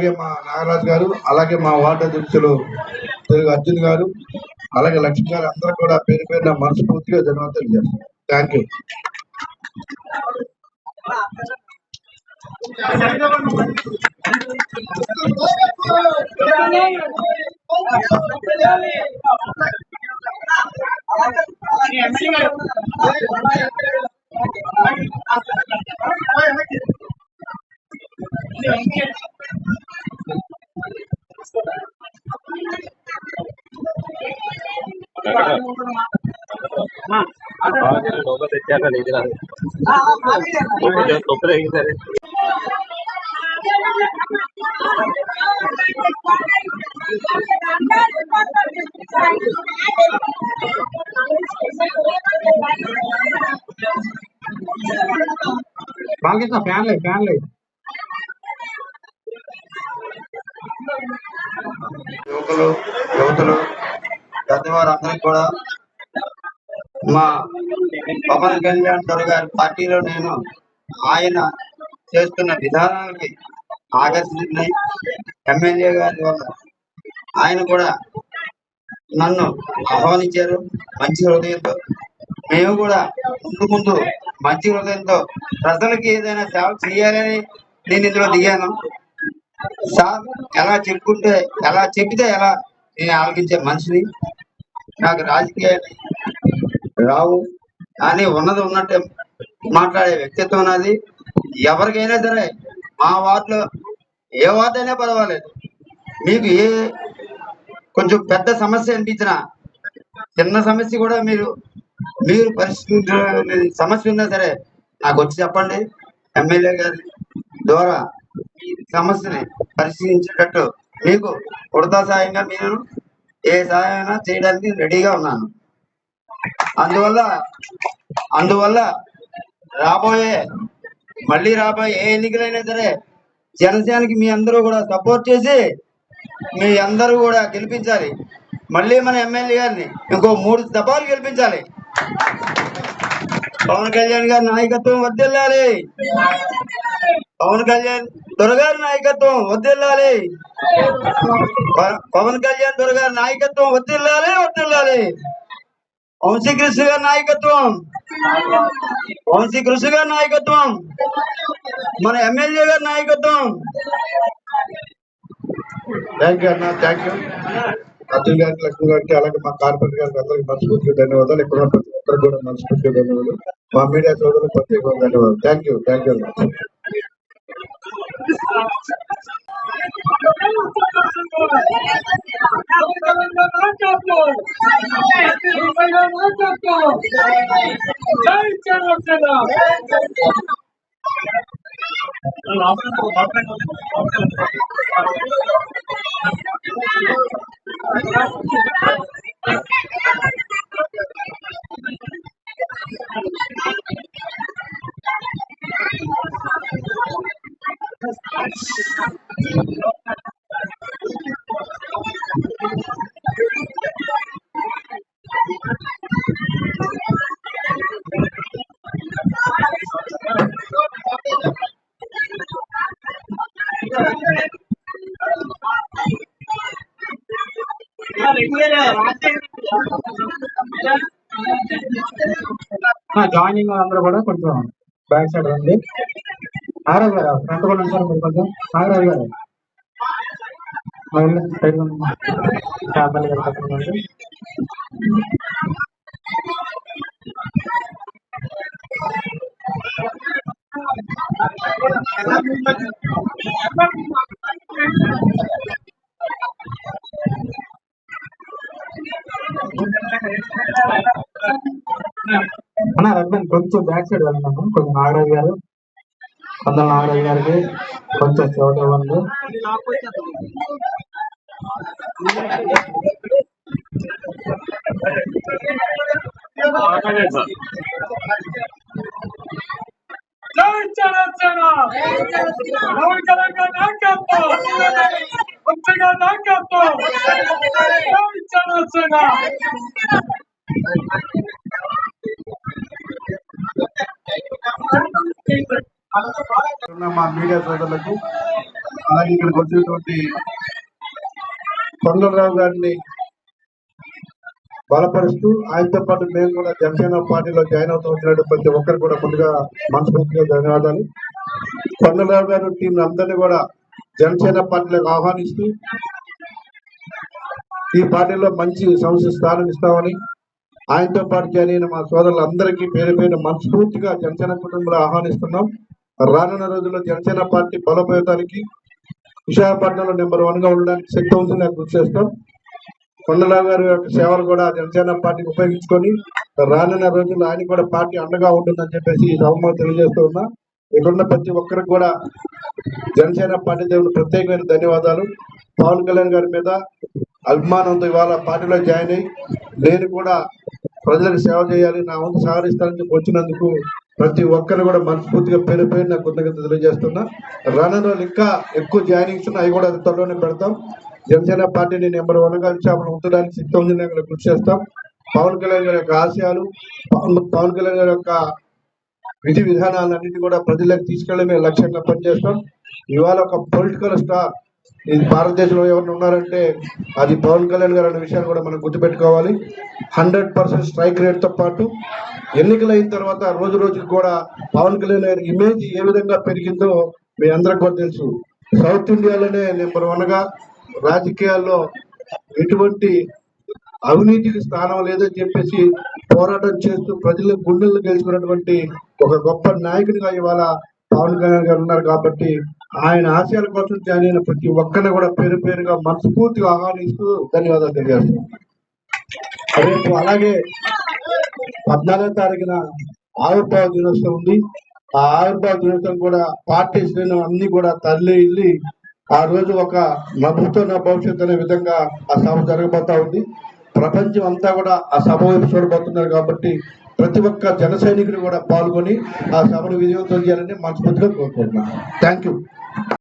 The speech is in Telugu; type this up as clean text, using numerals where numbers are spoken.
అలాగే మా నాగరాజు గారు, అలాగే మా వార్డు అధ్యక్షులు తెలుగు అర్జున్ గారు, అలాగే లక్ష్మి గారు అందరూ కూడా పేరు పేరున మనస్ఫూర్తిగా ధన్యవాదాలు చేస్తారు. Thank you. ఫ్యాన్లే యువతులు పెద్దవారందరికీ కూడా మా పవన్ కళ్యాణ్ గారి పార్టీలో నేను ఆయన చేస్తున్న విధానాలకి ఆకర్షితున్నాయి. ఎమ్మెల్యే గారి వల్ల ఆయన కూడా నన్ను ఆహ్వానించారు మంచి హృదయంతో. మేము కూడా ముందు మంచి హృదయంతో ప్రజలకి ఏదైనా సేవ చేయాలని నేను ఇందులో దిగాను. సార్ ఎలా చెప్తే ఎలా నేను ఆలోచించే మనిషిని. నాకు రాజకీయాలు రావు కానీ ఉన్నది ఉన్నట్టే మాట్లాడే వ్యక్తిత్వం నాది. ఎవరికైనా సరే మా వార్డులో ఏ వార్డు అయినా పర్వాలేదు, మీకు ఏ కొంచెం పెద్ద సమస్య అనిపించినా చిన్న సమస్య కూడా మీరు పరిష్కరించే సమస్య ఉన్నా సరే నాకు వచ్చి చెప్పండి. ఎమ్మెల్యే గారి ద్వారా ఈ సమస్యని పరిశీలించేటట్టు మీకు ఉడతా సాయంగా నేను ఏ సహాయమైనా చేయడానికి రెడీగా ఉన్నాను. అందువల్ల మళ్ళీ రాబోయే ఏ ఎన్నికలైనా సరే జనసేనకి మీ అందరూ కూడా సపోర్ట్ చేసి మీ అందరూ కూడా గెలిపించాలి. మళ్ళీ మన ఎమ్మెల్యే గారిని ఇంకో 3 దఫాలు గెలిపించాలి. పవన్ కళ్యాణ్ గారి నాయకత్వం వర్ధిల్లాలి. పవన్ కళ్యాణ్ దొరగారి నాయకత్వం వర్ధిల్లాలి. పవన్ కళ్యాణ్ దొరగారి నాయకత్వం వర్ధిల్లాలి. వంశీకృష్ణ గారి నాయకత్వం, మన ఎమ్మెల్యే గారి నాయకత్వం. థ్యాంక్ యూ అన్న, థ్యాంక్ యూ అర్జున్ గారికి, లక్ష్మి గారికి, అలాగే మా కార్పొరేటర్ గారికి అందరికి మనస్ఫూర్తిగా ధన్యవాదాలు. ఇక్కడ ప్రతి ఒక్కరికి కూడా మనస్ఫూర్తిగా ధన్యవాదాలు. మా మీడియా సోదరులకు ప్రత్యేకంగా ధన్యవాదాలు. థ్యాంక్ యూ జాయినింగ్ అందరూ కూడా కొంచెం బ్యాక్ సైడ్ రండి. నాగరాజు గారు ఫ్రంట్ కూడా ఉంటారు మీరు కొంచెం. నాగరాజు గారు సైడ్ ఫ్యామిలీ గారు తప్పండి. అన్న రబ్బన్ కొంచెం బ్యాక్ సైడ్ వెళ్తున్నాము. కొంచెం నాగరాజు గారు, కొందరు నాగరాజు గారికి కొంచెం చోట ఇవ్వండి. మా మీడియా సోదరులకు అలాగే ఇక్కడికి వచ్చినటువంటి కొండలరావు గారిని బలపరుస్తూ ఆయనతో పాటు మేము కూడా జనసేన పార్టీలో జాయిన్ అవుతూ వచ్చినట్టు ప్రతి ఒక్కరు కూడా ముందుగా మనస్ఫూర్తిగా ధన్యవాదాలు. కొండలరావు గారు టీం అందరినీ కూడా జనసేన పార్టీలకు ఆహ్వానిస్తూ ఈ పార్టీలో మంచి సంస్థ స్థానం ఇస్తామని ఆయనతో పాటు జాయిన్ అయిన మా సోదరులందరికీ పేరు పేరు మనస్ఫూర్తిగా జనసేన కుటుంబంలో ఆహ్వానిస్తున్నాం. రానున్న రోజుల్లో జనసేన పార్టీ బలోపేతానికి విశాఖపట్నంలో నెంబర్ 1 గా ఉండడానికి శక్తివంతంగా కృషి చేస్తాం. కొండలరావు గారి యొక్క సేవలు కూడా జనసేన పార్టీకి ఉపయోగించుకొని రానున్న రోజుల్లో ఆయన కూడా పార్టీ అండగా ఉంటుందని చెప్పేసి ఈ సభలో తెలియజేస్తూ ఉన్నా. ఇక్కడున్న ప్రతి ఒక్కరికి కూడా జనసేన పార్టీ దేవుడు ప్రత్యేకమైన ధన్యవాదాలు. పవన్ కళ్యాణ్ గారి మీద అభిమానంతో ఇవాళ పార్టీలో జాయిన్ అయ్యి నేను కూడా ప్రజలకు సేవ చేయాలి, నా వంతు సహకరిస్తానని చెప్పి వచ్చినందుకు ప్రతి ఒక్కరిని కూడా మనస్ఫూర్తిగా పేరు పేరు నా కృతజ్ఞత తెలియజేస్తున్నా. రానున్న రోజులు ఇంకా ఎక్కువ జాయినింగ్స్ అవి కూడా త్వరలోనే పెడతాం. జనసేన పార్టీని నెంబర్ 1 గా విశాఖపట్నం ఉంచడానికి శక్తివంతంగా కృషి చేస్తాం. పవన్ కళ్యాణ్ గారి యొక్క ఆశయాలు, పవన్ కళ్యాణ్ గారి యొక్క విధి విధానాలన్నింటినీ కూడా ప్రజలకు తీసుకెళ్లడమే లక్ష్యంగా పనిచేస్తాం. ఇవాళ ఒక పొలిటికల్ స్టార్ ఇది భారతదేశంలో ఎవరు ఉన్నారంటే అది పవన్ కళ్యాణ్ గారు అనే విషయాన్ని కూడా మనం గుర్తుపెట్టుకోవాలి. 100% స్ట్రైక్ రేట్తో పాటు ఎన్నికలైన తర్వాత రోజు రోజుకి కూడా పవన్ కళ్యాణ్ గారి ఇమేజ్ ఏ విధంగా పెరిగిందో మీ అందరికి కూడా తెలుసు. సౌత్ ఇండియాలోనే నెంబర్ 1 గా రాజకీయాల్లో ఎటువంటి అవినీతికి స్థానం లేదని చెప్పేసి పోరాటం చేస్తూ ప్రజల గుండెలను గెలుచుకున్నటువంటి ఒక గొప్ప నాయకుడిగా ఇవాళ పవన్ కళ్యాణ్ గారు ఉన్నారు. కాబట్టి ఆయన ఆశయాల కోసం జాయిన్ అయిన ప్రతి ఒక్కరిని కూడా పేరు పేరుగా మనస్ఫూర్తిగా ఆహ్వానిస్తూ ధన్యవాదాలు తెలియజేస్తున్నాం. రేపు అలాగే 14వ తారీఖున ఆవిర్భావ దినోత్సవం ఉంది. ఆ ఆవిర్భావ దినోత్సవం కూడా పార్టీ శ్రేణులు అన్ని కూడా తరలి వెళ్ళి ఆ రోజు ఒక నవ్వుతో నా భవిష్యత్తు అనే విధంగా ఆ సభ జరగబోతా ఉంది. ప్రపంచం అంతా కూడా ఆ సభ వైపు చూడబోతున్నారు. కాబట్టి ప్రతి ఒక్క జన సైనికులు కూడా పాల్గొని ఆ సభను విజయవంతం చేయాలని మనస్ఫూర్తిగా కోరుకుంటున్నాను. Thank you.